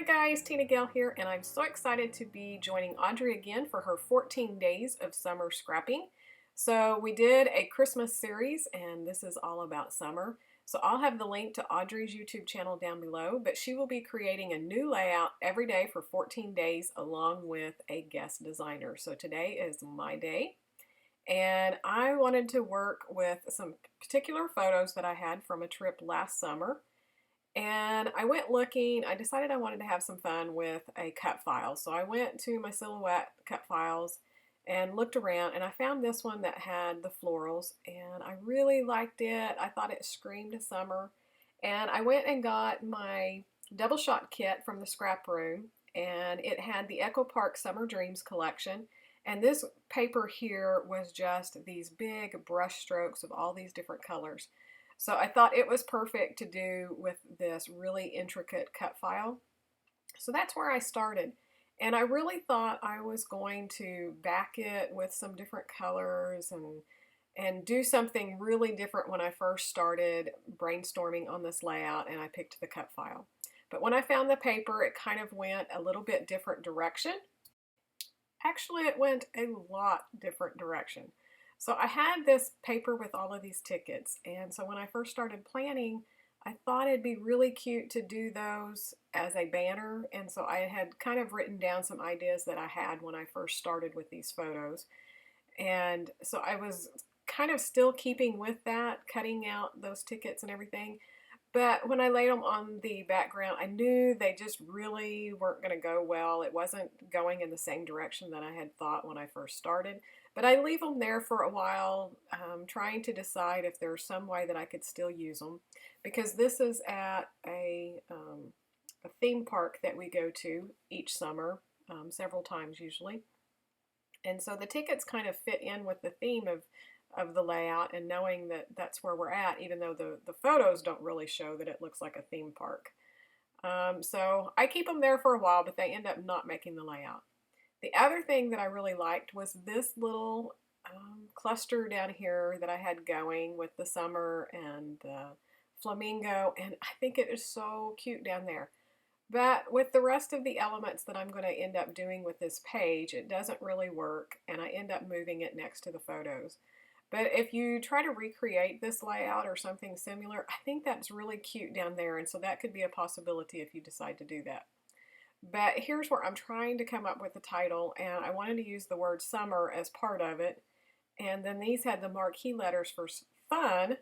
guys, TinaGale here, and I'm so excited to be joining Audrey again for her 14 days of summer scrapping. So we did a Christmas series, and this is all about summer. So I'll have the link to Audrey's YouTube channel down below, but she will be creating a new layout every day for 14 days along with a guest designer. So today is my day, and I wanted to work with some particular photos that I had from a trip last summer. And I went looking, I decided I wanted to have some fun with a cut file. So I went to my Silhouette cut files and looked around, and I found this one that had the florals, and I really liked it. I thought it screamed summer. And I went and got my double shot kit from the ScrapRoom, and it had the Echo Park Summer Dreams collection. And this paper here was just these big brush strokes of all these different colors. So I thought it was perfect to do with this really intricate cut file. So that's where I started. And I really thought I was going to back it with some different colors and do something really different when I first started brainstorming on this layout, and I picked the cut file. But when I found the paper, it kind of went a little bit different direction. Actually, it went a lot different direction. So I had this paper with all of these tickets, and so when I first started planning, I thought it'd be really cute to do those as a banner, and so I had kind of written down some ideas that I had when I first started with these photos. And so I was kind of still keeping with that, cutting out those tickets and everything. But when I laid them on the background, I knew they just really weren't going to go well. It wasn't going in the same direction that I had thought when I first started. But I leave them there for a while, trying to decide if there's some way that I could still use them. Because this is at a theme park that we go to each summer, several times usually. And so the tickets kind of fit in with the theme of the layout, and knowing that that's where we're at, even though the photos don't really show that it looks like a theme park. So I keep them there for a while, but they end up not making the layout. The other thing that I really liked was this little cluster down here that I had going with the summer and the flamingo, and I think it is so cute down there. But with the rest of the elements that I'm going to end up doing with this page, it doesn't really work, and I end up moving it next to the photos. But if you try to recreate this layout or something similar, I think that's really cute down there, and so that could be a possibility if you decide to do that. But here's where I'm trying to come up with the title, and I wanted to use the word summer as part of it. And then these had the marquee letters for fun,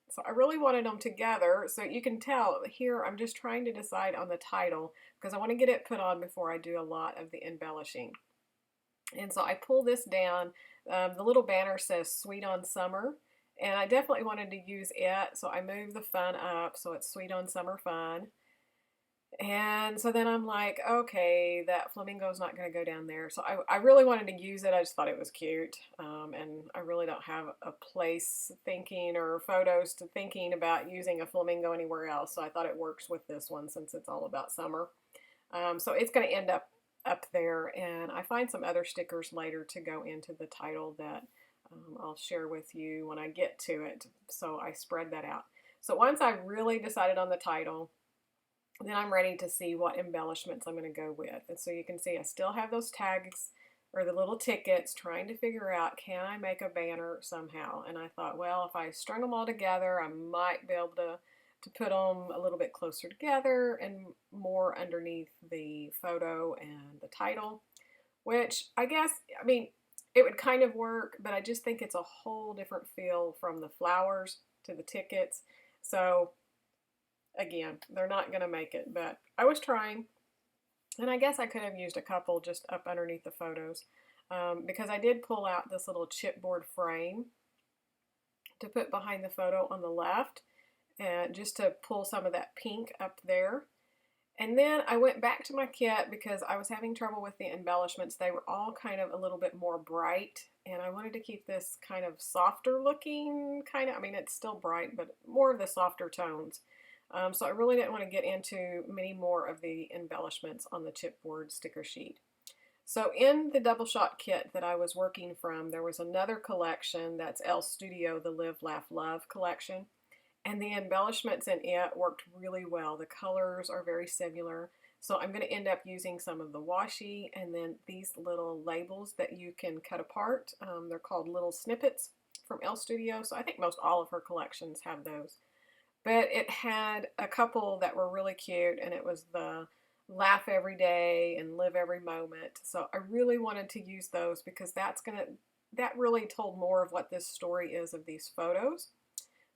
so I really wanted them together. So you can tell here I'm just trying to decide on the title because I want to get it put on before I do a lot of the embellishing. And so I pull this down. The little banner says Sweet on Summer, and I definitely wanted to use it, so I moved the fun up so it's Sweet on Summer Fun. And so then I'm like, okay, that flamingo's not going to go down there. So I really wanted to use it. I just thought it was cute. And I really don't have a place thinking or photos to thinking about using a flamingo anywhere else. So I thought it works with this one since it's all about summer. So it's going to end up there. And I find some other stickers later to go into the title that I'll share with you when I get to it. So I spread that out. So once I really decided on the title, then I'm ready to see what embellishments I'm going to go with. And so you can see I still have those tags or the little tickets, trying to figure out, can I make a banner somehow? And I thought, well, if I strung them all together, I might be able to put them a little bit closer together and more underneath the photo and the title, which I guess, I mean, it would kind of work, but I just think it's a whole different feel from the flowers to the tickets. So again, they're not going to make it, but I was trying, and I guess I could have used a couple just up underneath the photos, because I did pull out this little chipboard frame to put behind the photo on the left, and just to pull some of that pink up there. And then I went back to my kit because I was having trouble with the embellishments. They were all kind of a little bit more bright, and I wanted to keep this kind of softer looking, I mean, it's still bright, but more of the softer tones. So I really didn't want to get into many more of the embellishments on the chipboard sticker sheet. So in the double shot kit that I was working from, there was another collection that's Elle Studio, the Live, Laugh, Love collection. And the embellishments in it worked really well. The colors are very similar. So I'm going to end up using some of the washi and then these little labels that you can cut apart. They're called little snippets from Elle Studio. So I think most all of her collections have those. But it had a couple that were really cute, and it was the laugh every day and live every moment. So I really wanted to use those because that really told more of what this story is of these photos.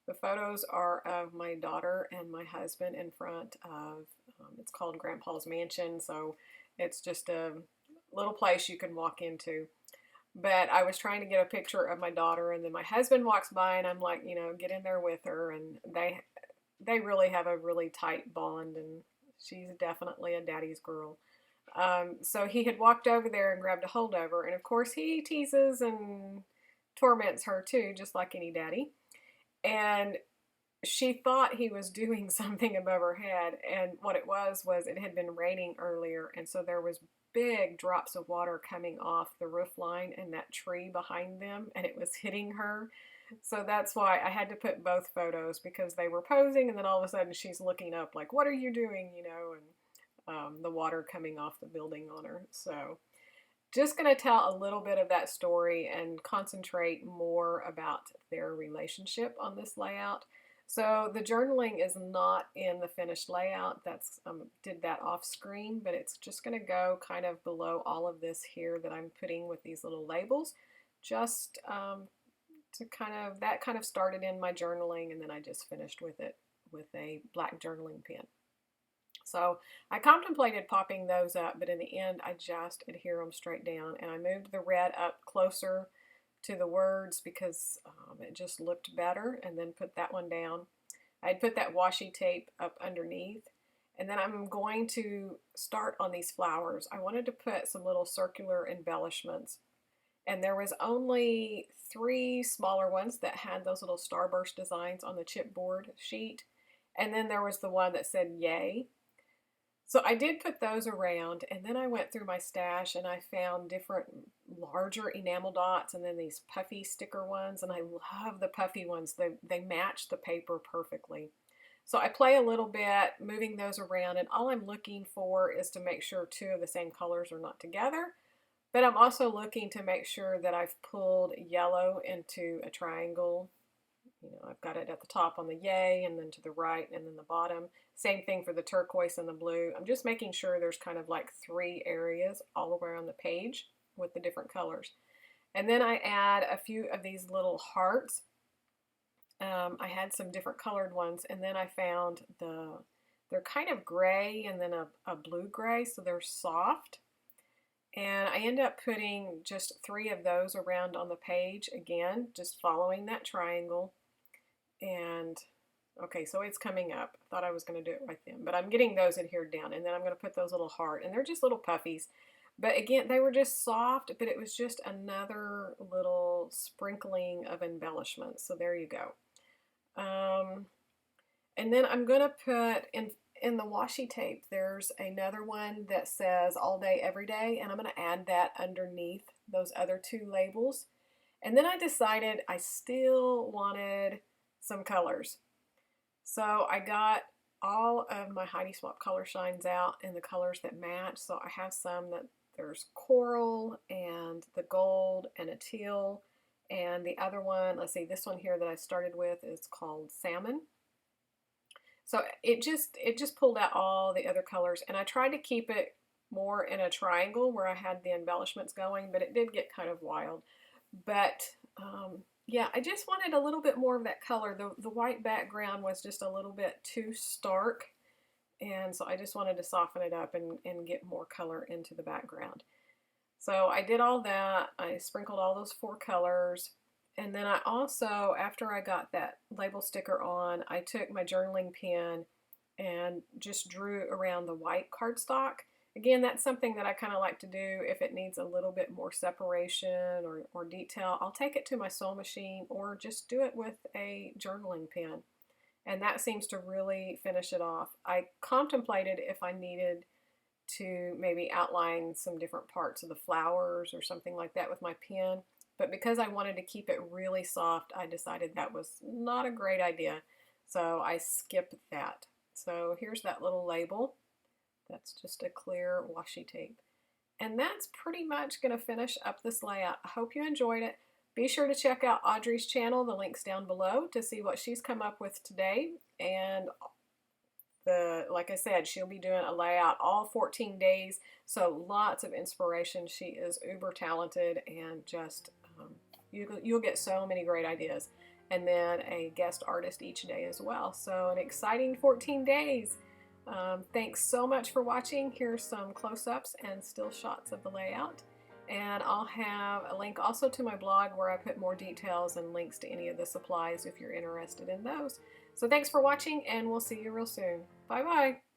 The photos are of my daughter and my husband in front of, it's called Grandpa's Mansion, so it's just a little place you can walk into. But I was trying to get a picture of my daughter, and then my husband walks by, and I'm like, get in there with her, and they really have a really tight bond, and she's definitely a daddy's girl. So he had walked over there and grabbed a hold of her, and of course he teases and torments her too, just like any daddy. And she thought he was doing something above her head, and what it was it had been raining earlier, and so there was big drops of water coming off the roof line and that tree behind them, and it was hitting her. So that's why I had to put both photos, because they were posing, and then all of a sudden she's looking up like, what are you doing, and the water coming off the building on her. So just going to tell a little bit of that story and concentrate more about their relationship on this layout. So the journaling is not in the finished layout. That's did that off screen, but it's just going to go kind of below all of this here that I'm putting with these little labels, just to that kind of started in my journaling, and then I just finished with it with a black journaling pen. So I contemplated popping those up, but in the end I just adhere them straight down, and I moved the red up closer to the words because it just looked better, and then put that one down. I'd put that washi tape up underneath, and then I'm going to start on these flowers. I wanted to put some little circular embellishments, and there was only 3 smaller ones that had those little starburst designs on the chipboard sheet, and then there was the one that said yay. So I did put those around, and then I went through my stash and I found different larger enamel dots, and then these puffy sticker ones, and I love the puffy ones. They match the paper perfectly. So I play a little bit moving those around, and all I'm looking for is to make sure 2 of the same colors are not together, but I'm also looking to make sure that I've pulled yellow into a triangle. I've got it at the top on the yay, and then to the right, and then the bottom. Same thing for the turquoise and the blue. I'm just making sure there's kind of like 3 areas all around the page with the different colors. And then I add a few of these little hearts. I had some different colored ones, and then I found they're kind of gray and then a blue gray, so they're soft. And I end up putting just 3 of those around on the page, again, just following that triangle. And okay, so it's coming up. I thought I was going to do it right then, but I'm getting those adhered down, and then I'm going to put those little heart, and they're just little puffies. But again, they were just soft, but it was just another little sprinkling of embellishments. So there you go. And then I'm going to put in the washi tape, there's another one that says all day, every day, and I'm going to add that underneath those other 2 labels. And then I decided I still wanted some colors. So I got all of my Heidi Swap color shines out in the colors that match. So I have some that there's coral and the gold and a teal, and the other one, let's see, this one here that I started with is called salmon. So it just pulled out all the other colors, and I tried to keep it more in a triangle where I had the embellishments going, but it did get kind of wild. But yeah, I just wanted a little bit more of that color. The white background was just a little bit too stark, and so I just wanted to soften it up and get more color into the background. So I did all that. I sprinkled all those 4 colors. And then I also, after I got that label sticker on, I took my journaling pen and just drew around the white cardstock. Again, that's something that I kind of like to do if it needs a little bit more separation or detail. I'll take it to my sewing machine or just do it with a journaling pen. And that seems to really finish it off. I contemplated if I needed to maybe outline some different parts of the flowers or something like that with my pen. But because I wanted to keep it really soft, I decided that was not a great idea. So I skipped that. So here's that little label That's just a clear washi tape. And that's pretty much going to finish up this layout. I hope you enjoyed it. Be sure to check out Audrey's channel, the link's down below, to see what she's come up with today. And like I said, she'll be doing a layout all 14 days, so lots of inspiration. She is uber talented, and just you'll get so many great ideas. And then a guest artist each day as well. So an exciting 14 days. Thanks so much for watching. Here's some close-ups and still shots of the layout. And I'll have a link also to my blog where I put more details and links to any of the supplies if you're interested in those. So thanks for watching, and we'll see you real soon. Bye-bye.